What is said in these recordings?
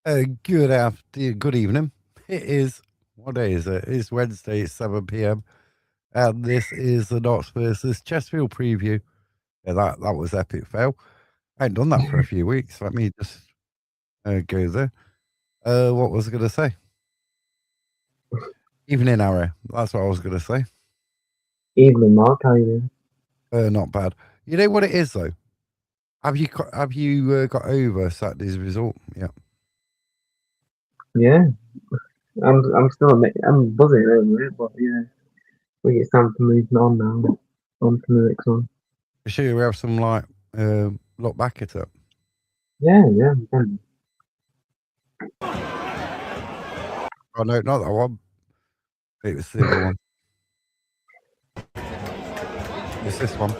Good evening. It is, what day is it? It's Wednesday, it's 7 p.m. And this is the Notts versus Chesterfield preview. Yeah, that was epic fail. I ain't done that for a few weeks. Let me just go there. What was I going to say? Evening, Harry. That's what I was going to say. Evening, Mark. How you doing? Not bad. You know what it is, though? Have you got over Saturday's result? Yeah. Yeah, I'm still I'm buzzing over it, but yeah, I think it's time to move on now. On to the next one. You sure we have some look back at it? Yeah, definitely. Oh no, not that one. It was the other one. It's this one.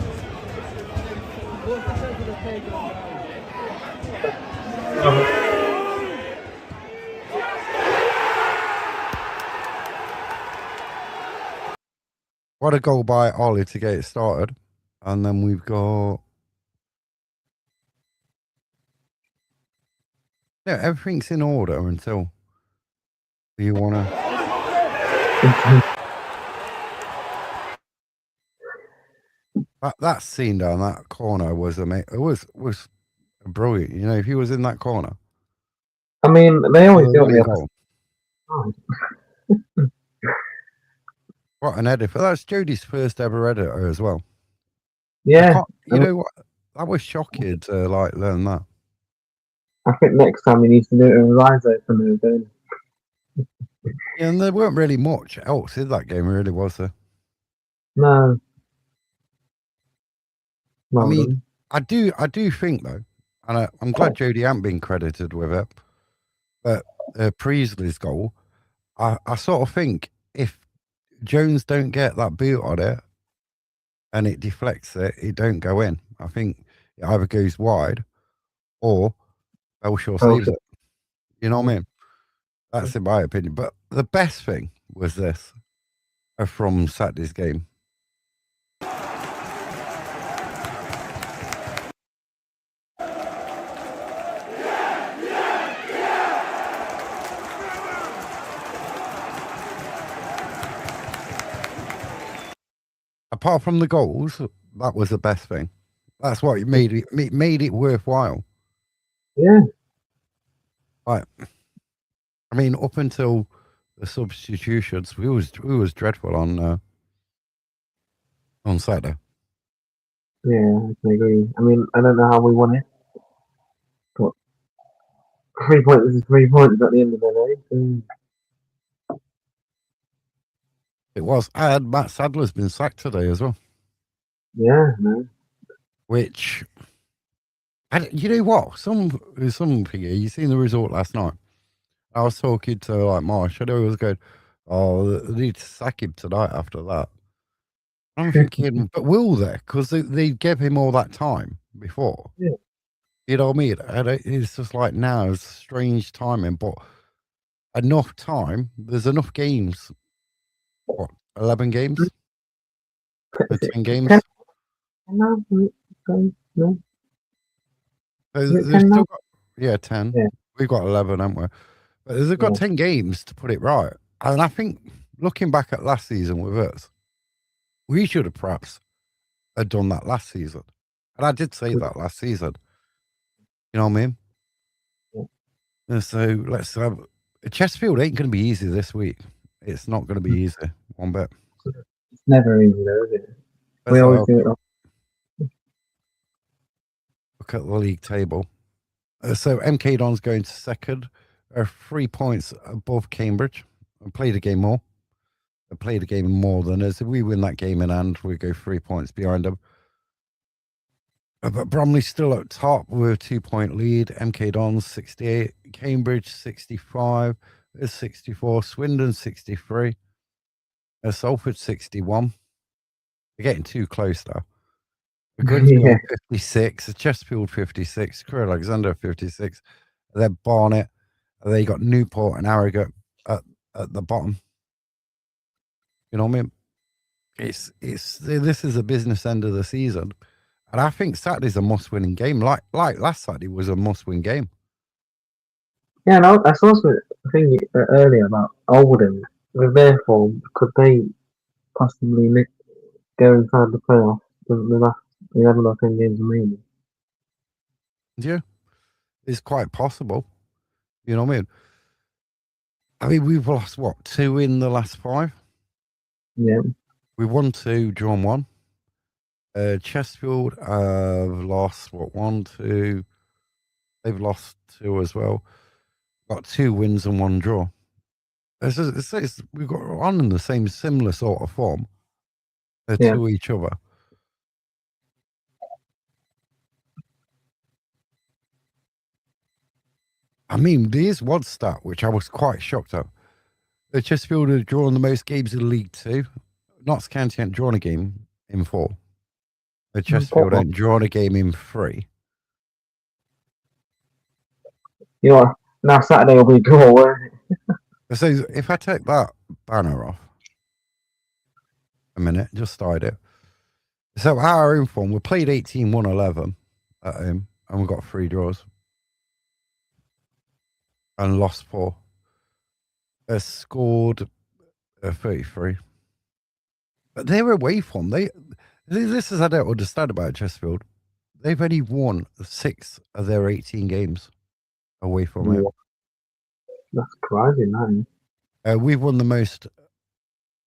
What a goal by Ollie to get it started. And then we've got... Yeah, everything's in order until you want to... that scene down that corner was amazing. It was brilliant. You know, if he was in that corner... I mean, they always do the goal. What an editor. That's Jodie's first ever editor as well. Yeah. You know what? I was shocking to learn that. I think next time he needs to do it with his eyes open. Yeah, and there weren't really much else in that game, really, was there? No. I mean, I do think though, and I'm glad Jodie hasn't been credited with it, but Priestley's goal, I sort of think if Jones don't get that boot on it and it deflects it don't go in. I think it either goes wide or Belshaw saves it. You know what I mean? That's in my opinion. But the best thing was this from Saturday's game. Apart from the goals, that was the best thing. That's what made it worthwhile. Yeah. Right. I mean, up until the substitutions, we was dreadful on Saturday. Yeah, I agree. I mean, I don't know how we won it, but 3 points is 3 points at the end of the day. It was. And Matt Sadler's been sacked today as well. Yeah, no. Which, you know what? Some figure, you seen the result last night. I was talking to Marsh. I know he was going, oh, they need to sack him tonight after that. I'm thinking, but will they? Because they gave him all that time before. Yeah. You know what I mean? And it's just like now, it's strange timing, but enough time. There's enough games. What, 11 games? 10 games? 10? No. They've still got, 10. Yeah. We've got 11, haven't we? But they've got 10 games to put it right. And I think, looking back at last season with us, we should have perhaps done that last season. And I did say that last season. You know what I mean? Yeah. And so let's have... Chesterfield ain't going to be easy this week. It's not going to be easy, one bit. It's never easy, though, is it? We always do it wrong. Look at the league table. So MK Don's going to second, 3 points above Cambridge. I played a game more. I played a game more than us. If we win that game in hand, we go 3 points behind them. But Bromley's still at top with a 2 point lead. MK Don's 68, Cambridge 65, is 64, Swindon 63, Salford 61. They're getting too close now. Grimsby 56, Chesterfield 56, Crewe Alexander 56, then Barnet. They got Newport and Harrogate at the bottom. You know what I mean? This is a business end of the season, and I think Saturday's a must-winning game. Like last Saturday was a must-win game. Yeah, no, I saw something thing earlier about Oldham. With their form, could they possibly go inside the playoffs? The last 11 or 10 games remaining. Yeah, it's quite possible. You know what I mean? I mean, we've lost what, 2 in the last 5? Yeah. We won 2, drawn 1. Chesterfield have lost what, 1, 2. They've lost 2 as well. Got 2 wins and 1 draw. We've got on in the same similar sort of form Yeah. to each other. I mean, there's one stat which I was quite shocked at. Chesterfield have drawn the most games in League Two. Notts County ain't drawn a game in 4. Chesterfield Football. ain't drawn a game in 3. You know what? Now Saturday will be a draw, won't it? So if I take that banner off a minute, just started it. So our own form, we played 18, 1, 11 at home, and we got 3 draws and lost 4. Scored 33. But their away form, this is I don't understand about Chesterfield. They've only won 6 of their 18 games away from home. That's crazy, man. We've won the most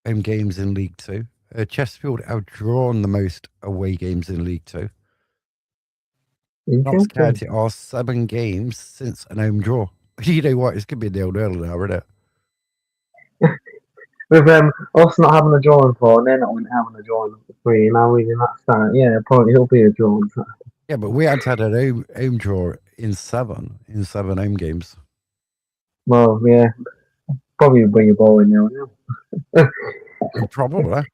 home games in League Two. Chesterfield have drawn the most away games in League Two. Notts Interesting. County are 7 games since an home draw. You know what? It's going to be 0-0 now, isn't it? With us not having a draw in 4 and they're not having a draw in 3, and I'm reading that stat, yeah, probably it'll be a draw. Yeah, but we had an home draw in 7 home games. Well, yeah, probably bring a ball in now. Probably.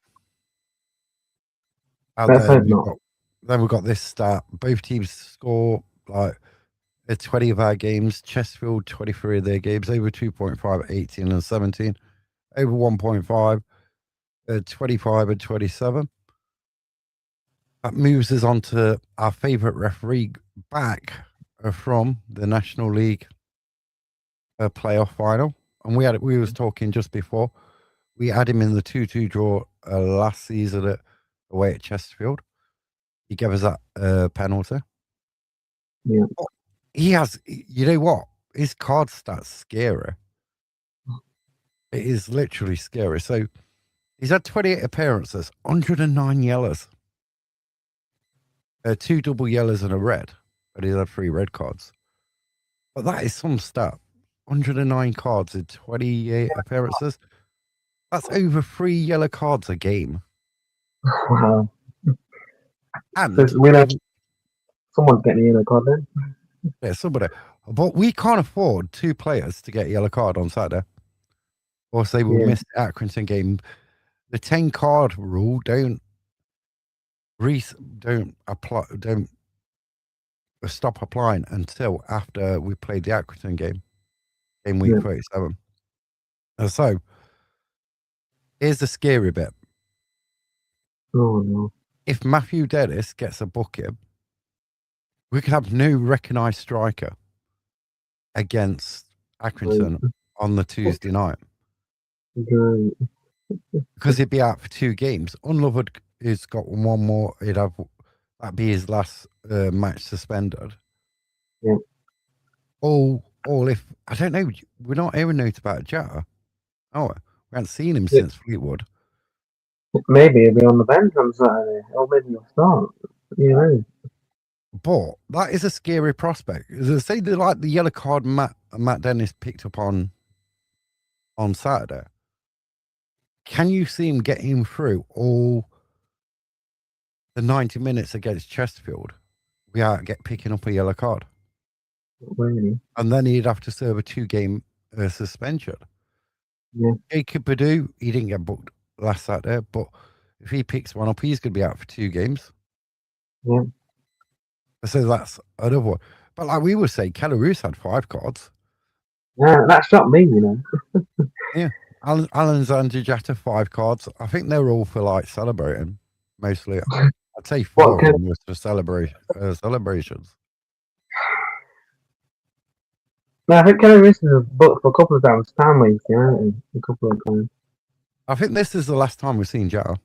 And Let's hope not. Then we've got this stat. Both teams score like 20 of our games. Chesterfield, 23 of their games, over 2.5, 18 and 17. Over 1.5, 25 and 27. That moves us on to our favourite referee back from the National League playoff final. And we was talking just before. We had him in the 2-2 draw last season away at Chesterfield. He gave us that penalty. Yeah. He has, you know what? His card stats scary. It is literally scary. So he's had 28 appearances, 109 yellows, 2 double yellows and a red, but he's had 3 red cards. But that is some stat. 109 cards in 28 appearances. That's over 3 yellow cards a game. Wow. And So we know someone's getting a yellow card then. yeah, somebody. But we can't afford 2 players to get a yellow card on Saturday. Or say we'll miss the Accrington game. The 10 card rule don't stop applying until after we played the Accrington game in week 37. And so here's the scary bit. Oh no. If Matthew Dennis gets a booking, we could have no recognised striker against Accrington on the Tuesday night. Great. Because he'd be out for 2 games. Unloved has got 1 more. That'd be his last match suspended. Yeah. Or if I don't know, we're not hearing notes about Jetta. Oh, we haven't seen him since Fleetwood. Maybe he'll be on the bench on Saturday, or maybe he'll start. You know. But that is a scary prospect. Say the yellow card Matt Dennis picked up on Saturday. Can you see him getting through all the 90 minutes against Chesterfield without picking up a yellow card? Really? And then he'd have to serve a 2-game suspension. Yeah. Jacob Perdue, he didn't get booked last Saturday, but if he picks one up, he's going to be out for 2 games. Yeah. So that's another one. But like we would say, Kelleroos had 5 cards. Yeah, that shocked me, you know. Yeah. Alexander Jatta, 5 cards. I think they were all for like celebrating, mostly. I'd say 4 of them was for celebrations. No, I think Kelly Richards has booked for a couple of times, time wasting, hasn't he? A couple of times. I think this is the last time we've seen Jetta.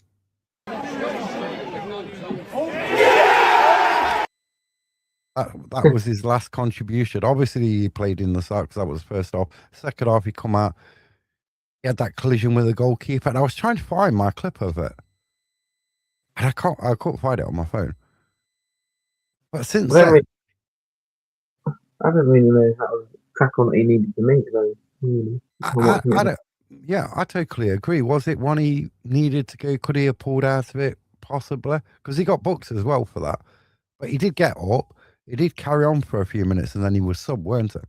That was his last contribution. Obviously, he played in the side because that was the first half. Second half, he come out. He had that collision with the goalkeeper, and I was trying to find my clip of it, and I couldn't find it on my phone. But since then, I don't really know if that was the tackle that he needed to make, though. Really. I don't. Yeah, I totally agree. Was it one he needed to go? Could he have pulled out of it? Possibly, because he got booked as well for that. But he did get up. He did carry on for a few minutes, and then he was sub, weren't it?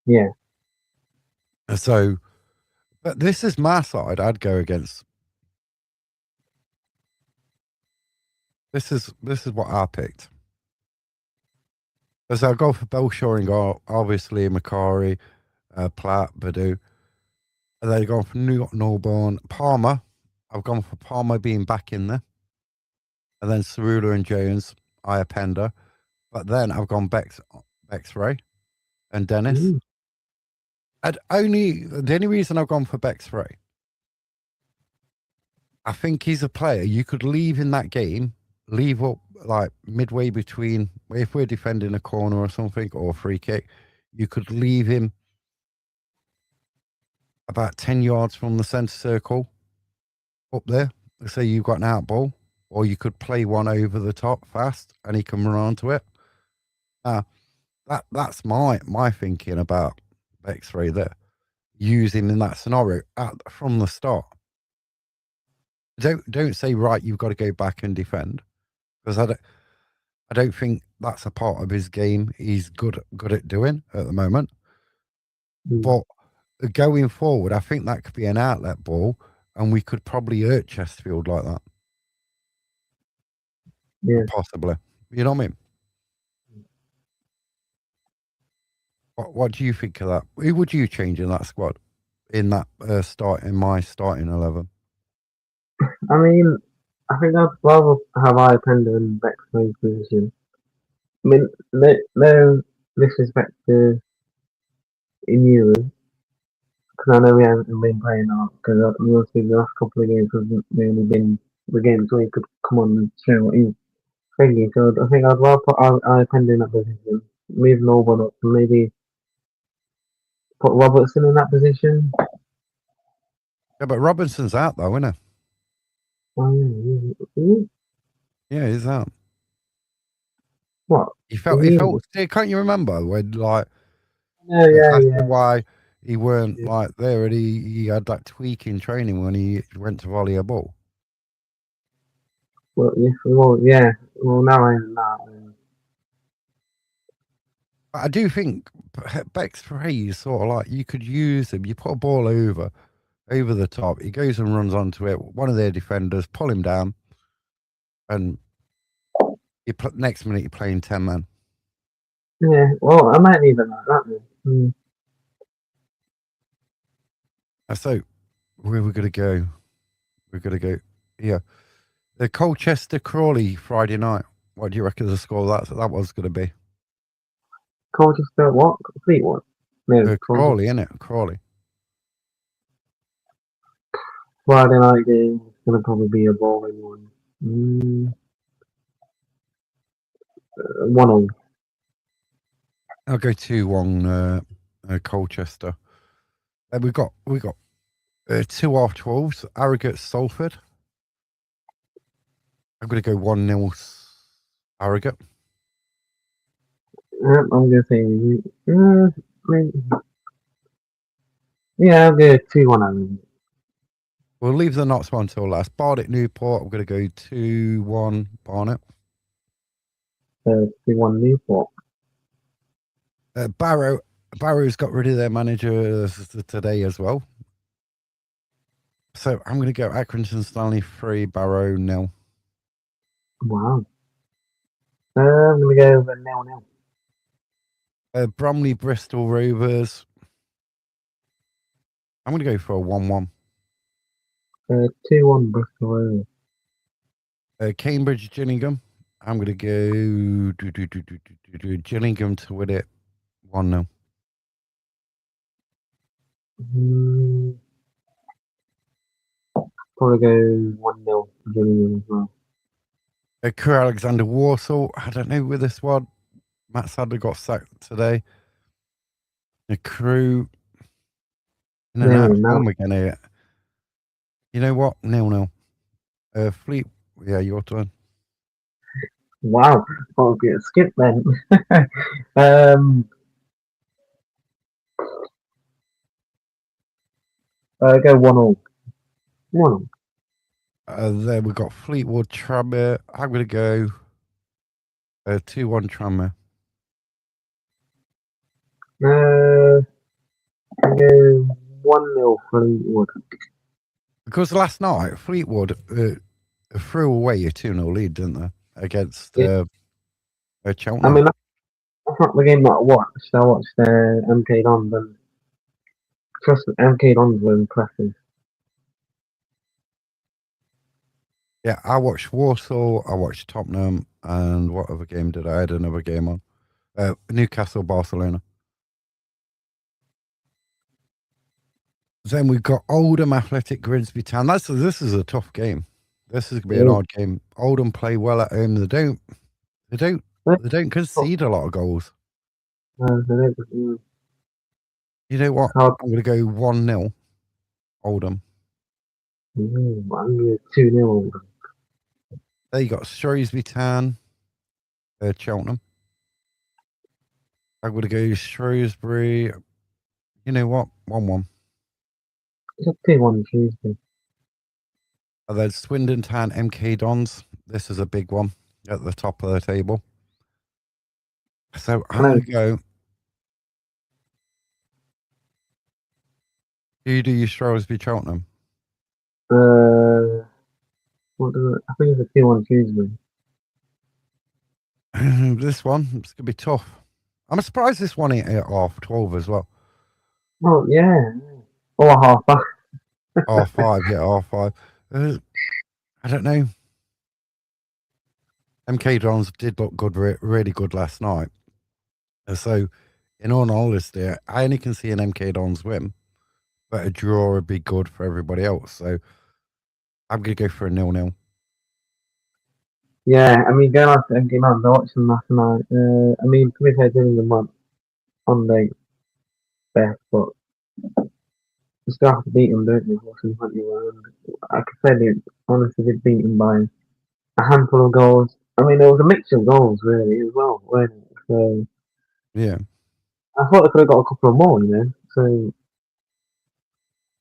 Yeah. So, but this is my side. I'd go against. This is what I picked. As I go for Belshaw and go obviously Macari, Platt, Badu. And then gone for Norborn, Palmer. I've gone for Palmer being back in there, and then Cerula and Jones, Iapenda. But then I've gone Bexray and Dennis. Mm. And the only reason I've gone for Bexray, I think he's a player you could leave in that game, leave up like midway between, if we're defending a corner or something, or a free kick, you could leave him about 10 yards from the centre circle up there. Say you've got an out ball, or you could play one over the top fast and he can run onto it. That's my thinking about X-ray there. Use him in that scenario from the start. Don't say, right, you've got to go back and defend, because I don't think that's a part of his game he's good at doing at the moment. Mm. But going forward, I think that could be an outlet ball, and we could probably hurt Chesterfield like that. Yeah. Possibly. You know what I mean? What do you think of that? Who would you change in that squad? In that my starting 11? I mean, I think I'd rather have Iapenda in Bexley's position. I mean, no disrespect to Inuru, because I know we haven't been playing a lot, because mostly the last couple of games hasn't really been the games where he could come on and show what he's thinking. So I think I'd rather put Iapenda in that position, move Norman up, and maybe put Robertson in that position. Yeah, but Robinson's out though, isn't he? Oh, Yeah, he's out. what? He felt. Can't you remember when Yeah. why he weren't like there, and he had that tweak in training when he went to volley a ball. Well, yeah. Well, now I know. But I do think Beck's free is sort of like you could use him. You put a ball over the top. He goes and runs onto it. One of their defenders pull him down, and next minute you're playing 10 man. Yeah, well, I might leave it like that then. So where we're gonna go? We're gonna go. Yeah, the Colchester Crawley Friday night. What do you reckon the score that was going to be? Colchester, what? Fleetwood? No, Crawley, isn't it? Crawley. Friday night game. It's going to probably be a boring one. 1-0. I'll go 2-1 Colchester. We got 2 half 12s. Harrogate Salford. I'm going to go 1-0 Harrogate. I'm going to say, yeah, I'll go 2-1 Harrogate. We'll leave the Notts one till last. Barnet Newport. I'm going to go 2-1 Barnet. 2-1 Newport. Barrow's got rid of their manager today as well. So I'm going to go Accrington Stanley 3, Barrow 0. Wow. I'm going to go over 0-0. Bromley Bristol Rovers. I'm going to go for a 1-1. 2-1 Bristol Rovers. Cambridge Gillingham. I'm going to go Gillingham to win it 1-0. Mm, Probably go 1-0 Gillingham as well. Crew Alexander Warsaw. I don't know with this one. Matt Sadler got sacked today. The Crew in and out No, of now. form again here. You know what? 0-0. Fleet. Yeah, your turn. Wow. I'll get a skip then. um, Go 1-1. 1-1. Then we've got Fleetwood Tranmere. I'm going to go 2-1 Tranmere. I go 1-0 Fleetwood. Because last night, Fleetwood threw away a 2-0 lead, didn't they? Against Yeah. I Cheltenham. mean, that's not the game that I watched. I watched MK Dons, and trust me, MK Dons were impressive. Yeah, I watched Warsaw, I watched Tottenham, and what other game did I had another game on? Newcastle, Barcelona. Then we've got Oldham Athletic Grimsby Town. This is a tough game. This is gonna be an Yeah. odd game. Oldham play well at home. They don't concede a lot of goals. Mm. You know what? Hard. I'm gonna go 1-0 Oldham. I'm going 2-0. There you got Shrewsbury Town, Cheltenham. I'm gonna go Shrewsbury. You know what? 1-1. It's a 2-1 Tuesday. And then Swindon Town, MK Dons. This is a big one at the top of the table. So I'm going to go. Who do you Shrewsbury Cheltenham? What do I think it's a 2-1 Tuesday. This one, it's going to be tough. I'm surprised this one ain't at half 12 as well. Oh, yeah. Or half back. Half 5, yeah, half 5. I don't know. MK Dons did look good, really good last night. So, in all honesty, I only can see an MK Dons win, but a draw would be good for everybody else. So, I'm going to go for a 0-0. Yeah, I mean, going after MK Dons, I watched them last night. I mean, to be fair, doing them on the best, but you still have to beat them, don't you? Watching 21. I could say they honestly did beat them by a handful of goals. I mean, there was a mixture of goals, really, as well, weren't it? So, Yeah. I thought they could have got a couple of more, you know? So,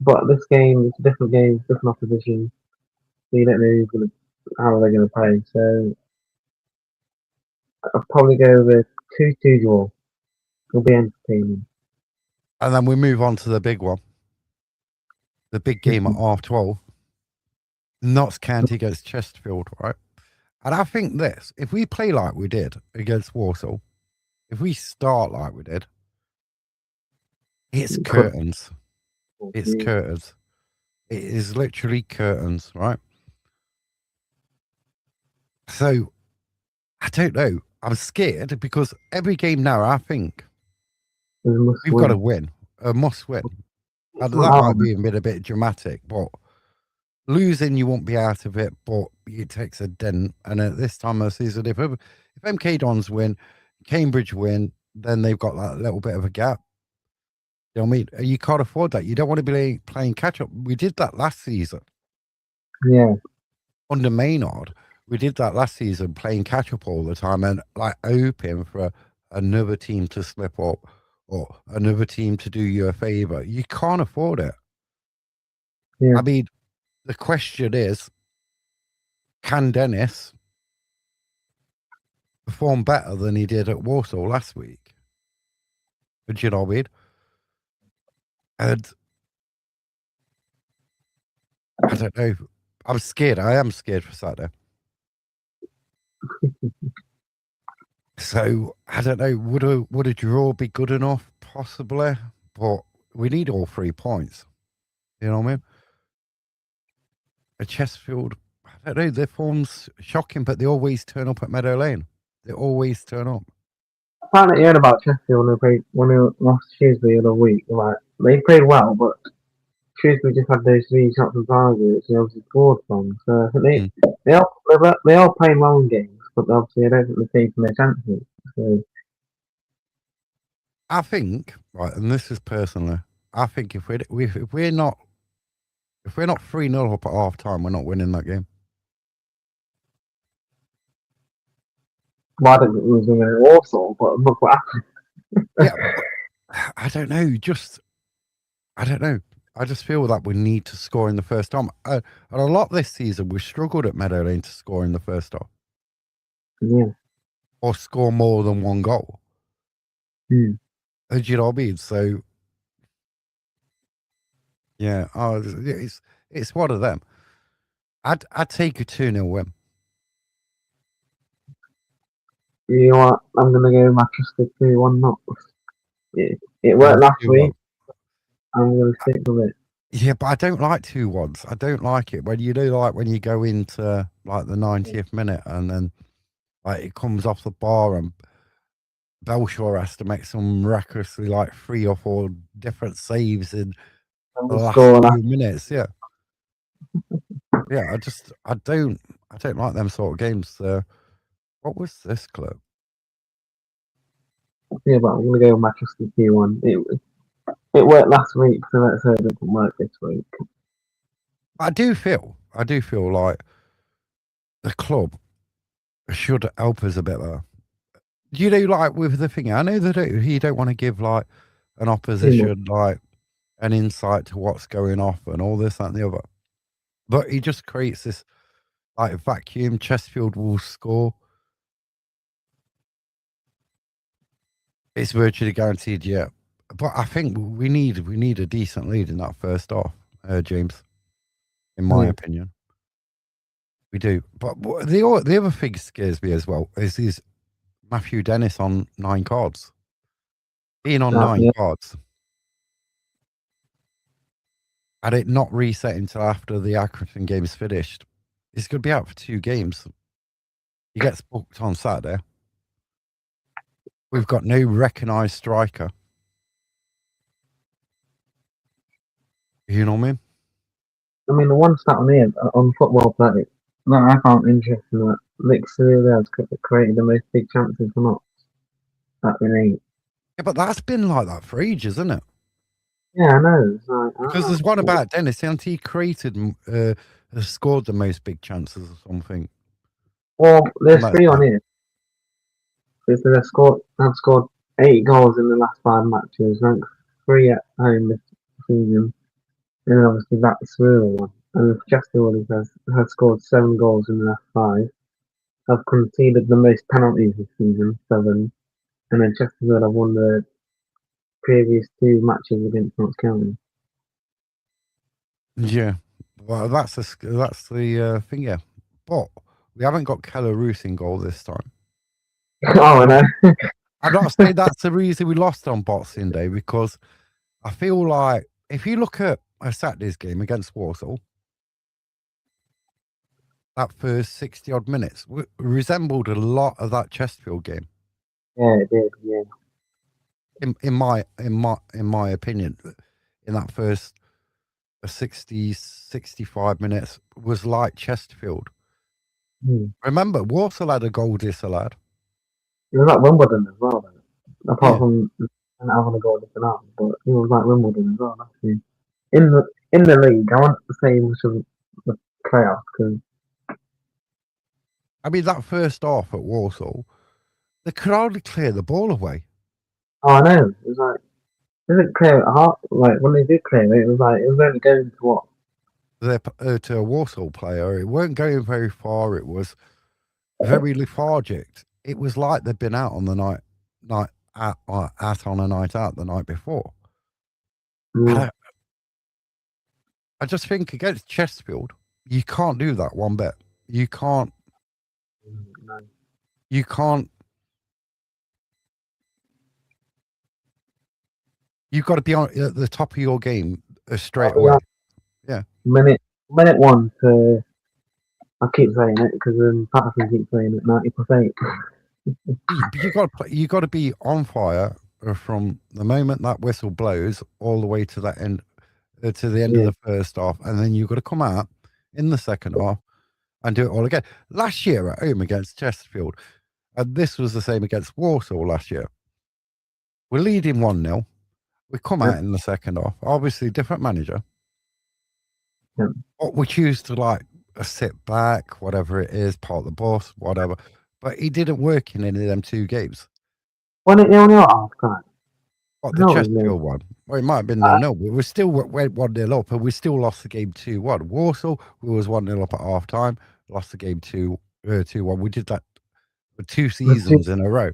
but this game, it's a different game, it's different opposition. So you don't know how they're gonna play. So I'll probably go with 2-2 draw. It'll be entertaining. And then we move on to the big one. The big game at half 12. Notts County against Chesterfield, right? And I think this, if we play like we did against Warsaw, if we start like we did, it's curtains. It's curtains. It is literally curtains, right? So I don't know. I'm scared because every game now, I think we've got to win, a must win. And that might be a bit dramatic, but losing, you won't be out of it, but it takes a dent. And at this time of the season, if MK Dons win, Cambridge win, then they've got that little bit of a gap. You know what I mean? You can't afford that. You don't want to be playing catch up. We did that last season. Yeah. Under Maynard, we did that last season, playing catch up all the time and like hoping for another team to slip up or another team to do you a favor. You can't afford it. Yeah. I mean, the question is, can Dennis perform better than he did at Warsaw last week? Do you know what I mean? And I don't know. I'm scared. I am scared for Saturday. So I don't know. Would a draw be good enough? Possibly, but we need all 3 points. You know what I mean? A Chesterfield, I don't know. Their form's shocking, but they always turn up at Meadow Lane. They always turn up. I found out hearing about Chesterfield when they lost Tuesday the other week. Like, they played well, but Shrewsbury just had those 3 shots on target, which they obviously scored from. So I think Mm. they are playing well in games, but obviously I don't think they're taking their chances. So I think, right, and this is personally, I think if we're not 3-0 up at half time, we're not winning that game. well, I don't think it was going to Warsaw, but look what happened. Yeah, but I don't know. I don't know. I just feel that we need to score in the first half. And a lot this season, we struggled at Meadow Lane to score in the first half Yeah. or score more than one goal. Hmm. Do you know what I mean? So, yeah, it's one of them. I'd take a 2-0 win. You know what? I'm going to go Manchester 2-1 not. It Go worked last 2-1. week. I'm going to stick with it. Yeah, but I don't like 2-1s. I don't like it when like when you go into like the 90th minute and then like it comes off the bar and Belshaw has to make some recklessly like 3 or 4 different saves in And the we last score few minutes. Yeah, yeah. I don't like them sort of games. What was this clip? yeah, but I'm going to go Manchester 2-1. It worked last week, so let's hope it can work this week. I do feel like the club should help us a bit there. You know, like with the thing, I know that you don't want to give like an opposition like an insight to what's going off and all this, that, and the other. But he just creates this like vacuum. Chesterfield will score. It's virtually guaranteed, yeah. But I think we need a decent lead in that first half, James. In my opinion, we do. But the other thing scares me as well is Matthew Dennis on 9 cards. Being on 9 Yeah. cards. And it not reset until after the Accrington game is finished. He's going to be out for 2 games. He gets booked on Saturday. We've got no recognised striker. You know what I mean? I mean, the one stat on here on Football Planet that I found interesting that Nick Celia has created the most big chances for not that in 8. Yeah, but that's been like that for ages, isn't it? Yeah, I know. It's like, Because there's one about Dennis, and he scored the most big chances or something. well, there's Like 3 on that. here. It says have scored 8 goals in the last 5 matches, ranked 3 at home this season, and then obviously that's the real one. And Chesterfield has scored 7 goals in the last 5, have conceded the most penalties this season, 7, and then Chesterfield have won the previous 2 matches against Notts County. Yeah. Well, that's the thing, yeah. But we haven't got Keller Roos in goal this time. Oh, I know. I'm not saying that's the reason we lost on Boxing Day, because I feel like if you look at a Saturday's game against Walsall, that first 60 odd minutes resembled a lot of that Chesterfield game. Yeah, it did. Yeah. In my opinion, in that first 60, 65 minutes was like Chesterfield. Remember, Walsall had a goal disallowed. It was like Wimbledon as well, though. Apart Yeah. from having a goal disallowed, but it was like Wimbledon as well. Actually, in the league, I want to say much of the playoffs because I mean, that first half at Walsall, they could hardly clear the ball away. oh, I know it was like it didn't clear it hard. Like when they did clear it, it was like it was only going to what To a Walsall player, it weren't going very far. It was very lethargic. It was like they'd been out on the night on a night out the night before. yeah. I just think against Chesterfield, you can't do that one bit. You can't. No. You can't. You've got to be on at the top of your game straight away. Yeah. Minute 1 to I keep saying it because Patterson keeps saying it 90%. But you got to be on fire from the moment that whistle blows all the way to that end, to the end of Yeah. the first half, and then you've got to come out in the second half and do it all again. Last year at home against Chesterfield, and this was the same against Warsaw last year. We're leading 1-0. We come Yeah. out in the second half. Obviously, different manager. Yeah. But we choose to like sit back, whatever it is, park the bus, whatever. But he didn't work in any of them two games. When it 0-0 at half time. What, I the know it was nil. Chesterfield one? Well, it might have been Uh, 0-0, but we still went 1-0 up, and we still lost the game 2-1. Warsaw, we was 1-0 up at half time, lost the game 2-1. We did that for 2 the two, seasons in a row.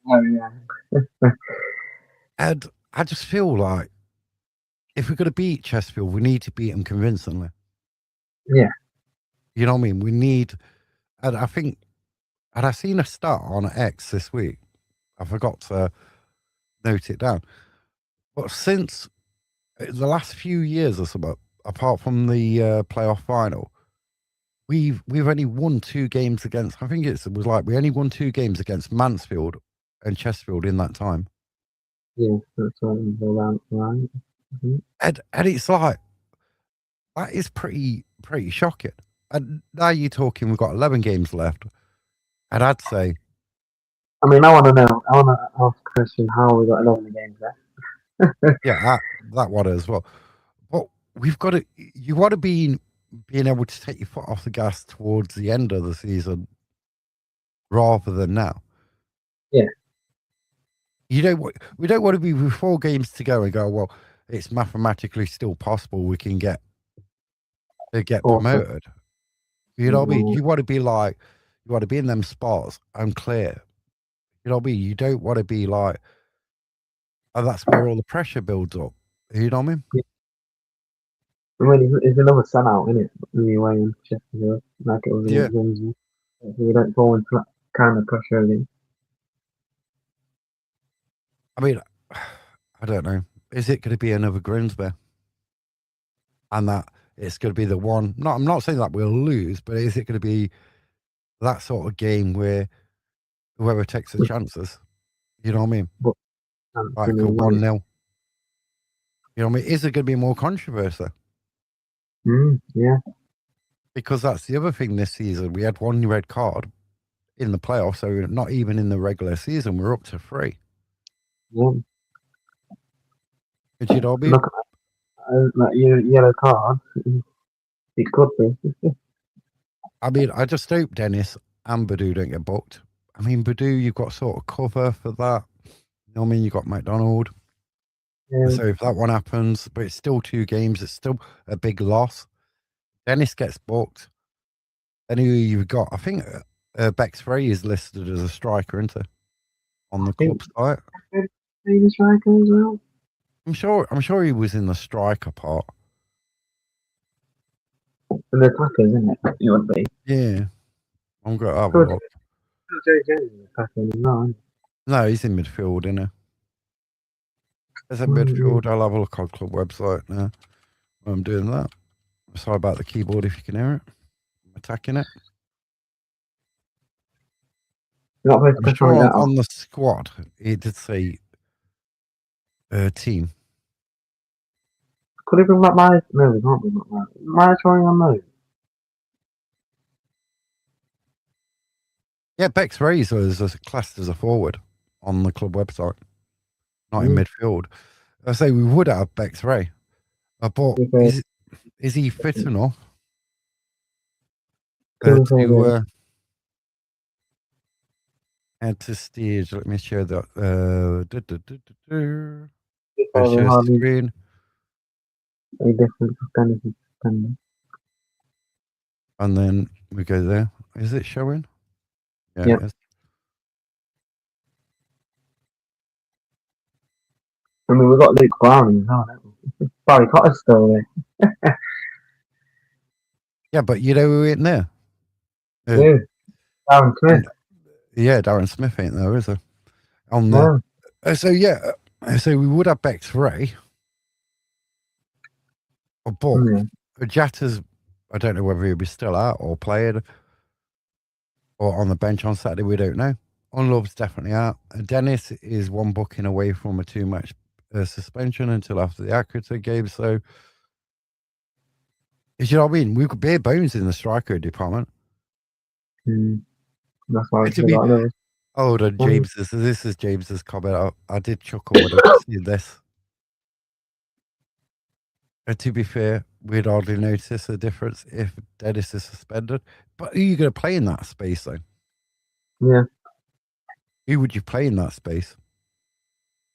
oh, yeah. And I just feel like if we're going to beat Chesterfield, we need to beat them convincingly. Yeah. You know what I mean? We need, and I think, and I seen a stat on X this week. I forgot to note it down. But since the last few years or something, apart from the playoff final, we've only won 2 games against. I think it was like we only won 2 games against Mansfield and Chesterfield in that time. Yeah, that's around right. And it's like that is pretty shocking. And now you're talking, we've got 11 games left, and I'd say, I mean, I want to know. I want to ask Christian how we got 11 games left. yeah, that one as well. But we've got to. You want to be being able to take your foot off the gas towards the end of the season rather than now. Yeah. You don't. We don't want to be with 4 games to go and go, well, it's mathematically still possible we can get Awesome. promoted. You know what I mean? You want to be like, you want to be in them spots and clear. You know what I mean? You don't want to be like, and that's where all the pressure builds up. You know what I mean? I mean, it's another sellout, isn't it? Anyway, in Sheffield, like it was Yeah. against Grimsby. We don't fall into that kind of pressure again. I mean, I don't know. Is it going to be another Grimsby? And that it's going to be the one. No, I'm not saying that we'll lose, but is it going to be that sort of game where whoever takes the chances? You know what I mean? But Like a 1-0. You know what I mean? Is there going to be more controversy? Yeah. Because that's the other thing this season. We had 1 red card in the playoffs, so not even in the regular season, we're up to 3. Yeah. Do you know what I mean? Look at that yellow card. It could be. I mean, I just hope Dennis and Badu don't get booked. I mean, Badu, you've got sort of cover for that. You know what I mean? You've got McDonald. Yeah. So if that one happens, but it's still 2 games, it's still a big loss. Dennis gets booked. Then who you've got? I think Bex Frey is listed as a striker, isn't he? On the club site. Maybe striker as well. I'm sure he was in the striker part. And the attackers, isn't it? It would be. Yeah. I'm going to have a Good. look. JJ attacking, no. No, he's in midfield, isn't he? Is it midfield? I'll have a look on club website now. I'm doing that. Sorry about the keyboard if you can hear it. I'm attacking it. I'm sure on the squad, it did say team. Could it bring back my... No, we can't bring back my... My trying on those. Yeah, Bex Razor is classed as a forward on the club website, not in midfield. I say we would have Bex Ray, but is he fit enough to stage? Let me share that. Share screen. A different suspended. And then we go there. Is it showing? Yeah, yep. It is. I mean, we've got Luke Brown as well, haven't we? Barry Cotter's still there. Yeah, but you know who ain't there? Yeah. Darren Smith. Yeah, Darren Smith ain't there, is there? On there. No. So we would have Bex Ray. But Jatta's, I don't know whether he'll be still out or playing or on the bench on Saturday. We don't know. Unlove's definitely out. Dennis is one booking away from a 2-match suspension until after the Accrington game. So, you know what I mean? We've got bare bones in the striker department. That's why I To should have be got another one. This is James's comment. I did chuckle when I see this. And to be fair, we'd hardly notice a difference if Dennis is suspended. But who are you going to play in that space, though? Yeah. Who would you play in that space?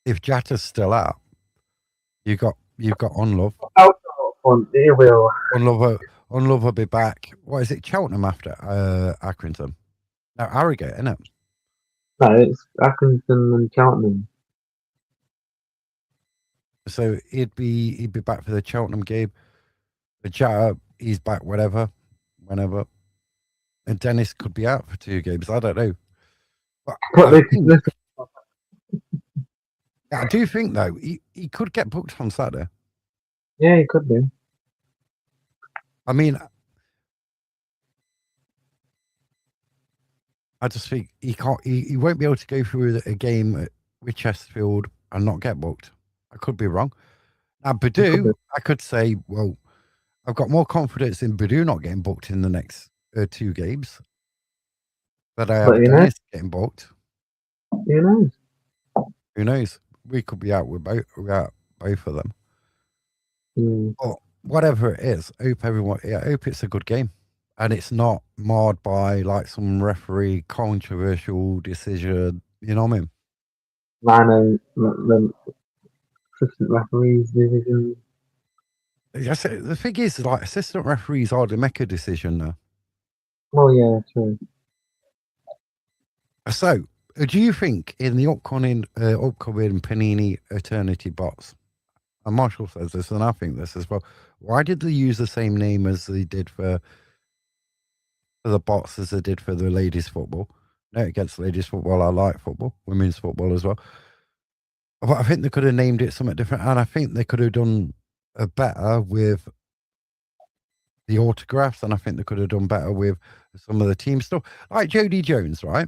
If Jatta's still out, you've got Onlove. It will. Onlove will be back. What is it? Cheltenham after Accrington. No, Harrogate, isn't it? No, it's Accrington and Cheltenham. So he'd be back for the Cheltenham game. The Jatta, he's back whenever. And Dennis could be out for 2 games. I don't know. But I do think though he could get booked on Saturday. Yeah, he could be. I mean, I just think he can't. He won't be able to go through a game with Chesterfield and not get booked. I could be wrong. Now Badoo, I could say, well, I've got more confidence in Badoo not getting booked in the next 2 games, but I have Dennis getting booked. Who knows? Who knows? We could be out with both of them. But whatever it is, I hope it's a good game. And it's not marred by like some referee controversial decision. You know what I mean? I know the assistant referees division. Yes, the thing is, like, assistant referees hardly make a decision now. Oh yeah, true. So, do you think in the upcoming Panini Eternity box, and Marshall says this, and I think this as well, why did they use the same name as they did for the box as they did for the ladies' football? No, against ladies' football, I like football, women's football as well. But I think they could have named it something different, and I think they could have done better with the autographs, and I think they could have done better with some of the team stuff. Like Jody Jones, right?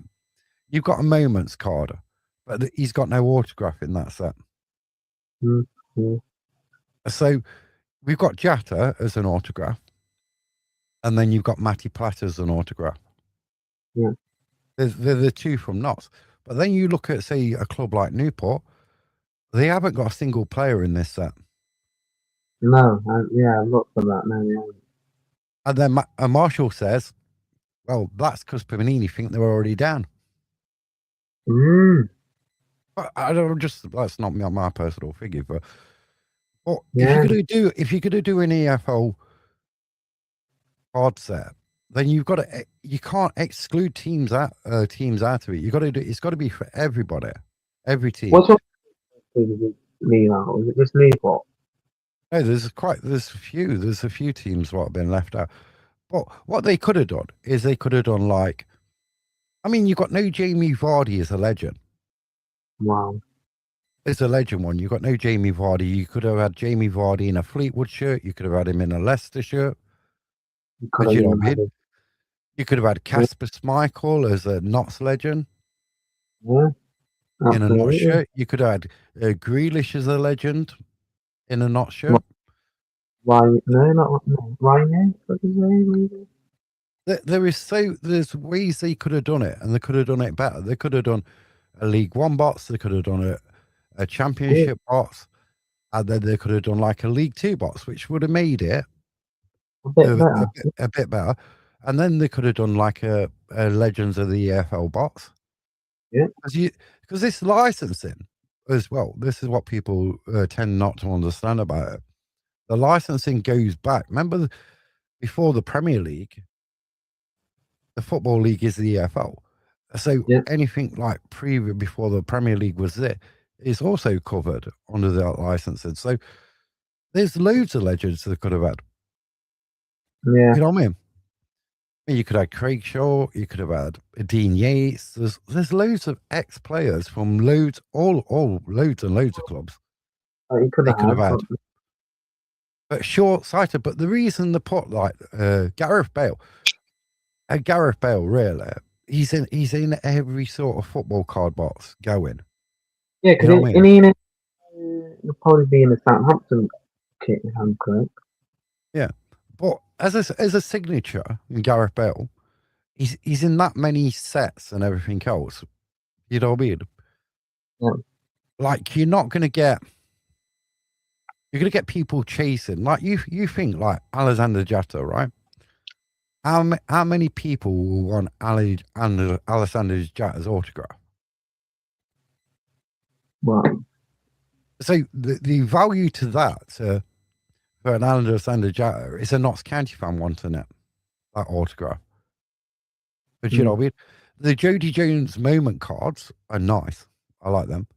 You've got a moments card, but he's got no autograph in that set. So we've got Jatta as an autograph, and then you've got Matty Platt as an autograph. Yeah. They're the 2 from Notts. But then you look at, say, a club like Newport, they haven't got a single player in this set. No, I looked for that now, yeah. And then Marshall says, well, that's because Panini think they're already down. But I don't that's not my personal figure, but if you're gonna do an EFL card set, then you can't exclude teams out of it. It's got to be for everybody, every team. What's your me now? Is it just Newport? No, there's a few teams what have been left out. But what they could have done is they could have done like, I mean, you've got no Jamie Vardy as a legend. Wow. It's a legend one. You've got no Jamie Vardy. You could have had Jamie Vardy in a Fleetwood shirt. You could have had him in a Leicester shirt. You could have had Casper Schmeichel as a Notts legend. Yeah. In a Notts shirt. You could have had Grealish as a legend in a Notts shirt. Why? No, not Ryan. What is his name? There's ways they could have done it, and they could have done it better. They could have done a League One box. They could have done a Championship box, and then they could have done like a League Two box, which would have made it a bit better. And then they could have done like a Legends of the EFL box. Yeah, because this licensing as well. This is what people tend not to understand about it. The licensing goes back. Remember, before the Premier League, the Football League is the EFL. So anything like before the Premier League was there is also covered under that licensing. So there's loads of legends that could have had. Yeah. You know what I mean? You could have Craig Shaw, you could have had Dean Yates. There's loads of ex-players from loads and loads of clubs. They could have had. But short-sighted. But the reason they put like Gareth Bale, really, he's in every sort of football card box going. Yeah, You because know what I mean? he'll probably be in the Southampton kit, if I'm correct. Yeah. But as a signature in Gareth Bale, he's in that many sets and everything else. You know what I mean? Yeah. Like you're gonna get people chasing. Like you think like Alexander Jatta, right? How many people will want Alexander Jatta's autograph? Well, So the value to that for an Alexander Jatta is a Notts County fan wanting it, that autograph. But you know what I mean? The Jody Jones moment cards are nice. I like them.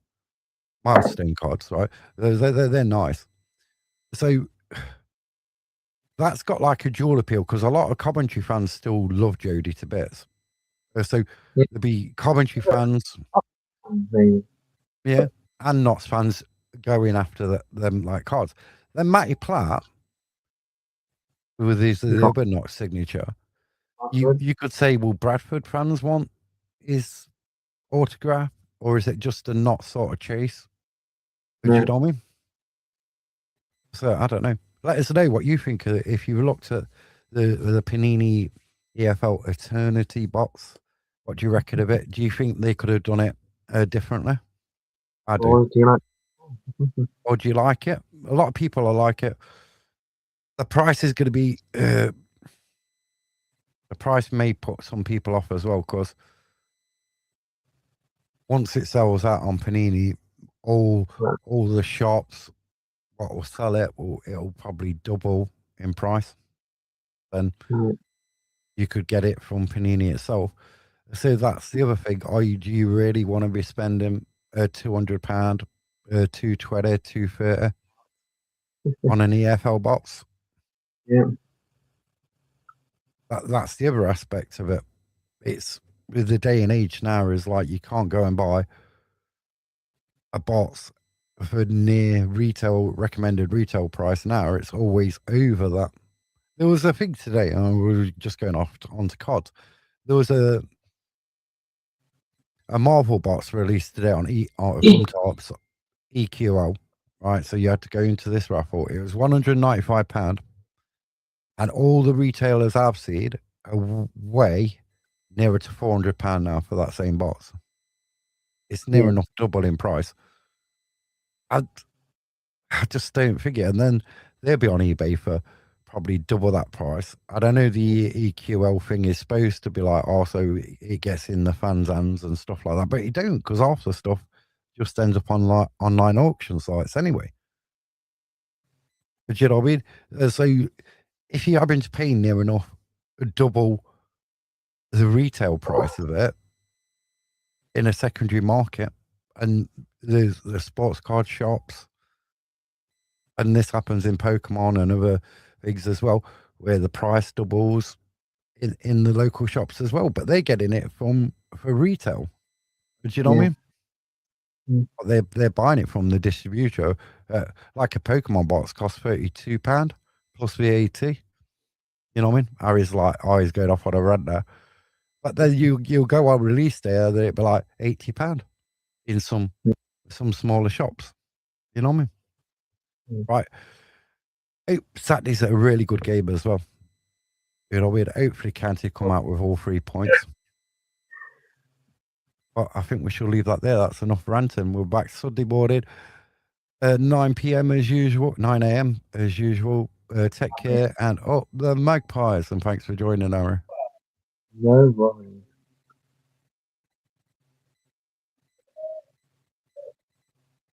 Milestone cards, right? They're nice. So that's got like a dual appeal because a lot of Coventry fans still love Jody to bits. So yeah. there'll be Coventry fans, They, yeah, and Notts fans going after them like cards. Then Matty Platt with the got other Notts signature. Bradford. You could say, well, Bradford fans want his autograph, or is it just a not sort of chase? Do you No, know what I mean? So I don't know. Let us know what you think if you looked at the Panini EFL Eternity box. What do you reckon of it? Do you think they could have done it differently? I do. or do you like? Or do you like it? A lot of people are like it. The price is going to be. The price may put some people off as well because once it sells out on Panini, all all the shops what will sell it it'll probably double in price. Then you could get it from Panini itself. So that's the other thing. Do you really want to be spending £200, 220, 230 on an EFL box? Yeah, That's the other aspect of it. It's with the day and age now is like you can't go and buy a box for near recommended retail price now. It's always over that. There was a thing today, and we were just going off onto COD. There was a Marvel box released today from Tops EQL, right? So you had to go into this raffle. It was £195, and all the retailers I've seen are way nearer to £400 now for that same box. It's near yeah, enough double in price. I just don't figure. And then they'll be on eBay for probably double that price. I don't know. The EQL thing is supposed to be like also it gets in the fans' hands and stuff like that, but it don't because half the stuff just ends up on like online auction sites anyway. But you know what I mean? So if you're having to pay near enough double the retail price of it in a secondary market, and there's the sports card shops, and this happens in Pokemon and other things as well, where the price doubles in the local shops as well, but they're getting it for retail. Do you know what I yeah. mean? They're buying it from the distributor. Like a Pokemon box costs £32 plus VAT. You know what I mean? Harry's like eyes going off on a rant there. But then you'll go on release day, and it'll be like £80 in some smaller shops. You know what I mean? Right. Saturday's a really good game as well. You know, we'd hopefully County come out with all 3 points. But I think we should leave that there. That's enough ranting. We're back Sunday morning, 9 p.m. as usual, 9 a.m. as usual. Take care and up the magpies. And thanks for joining, Aaron. No worries.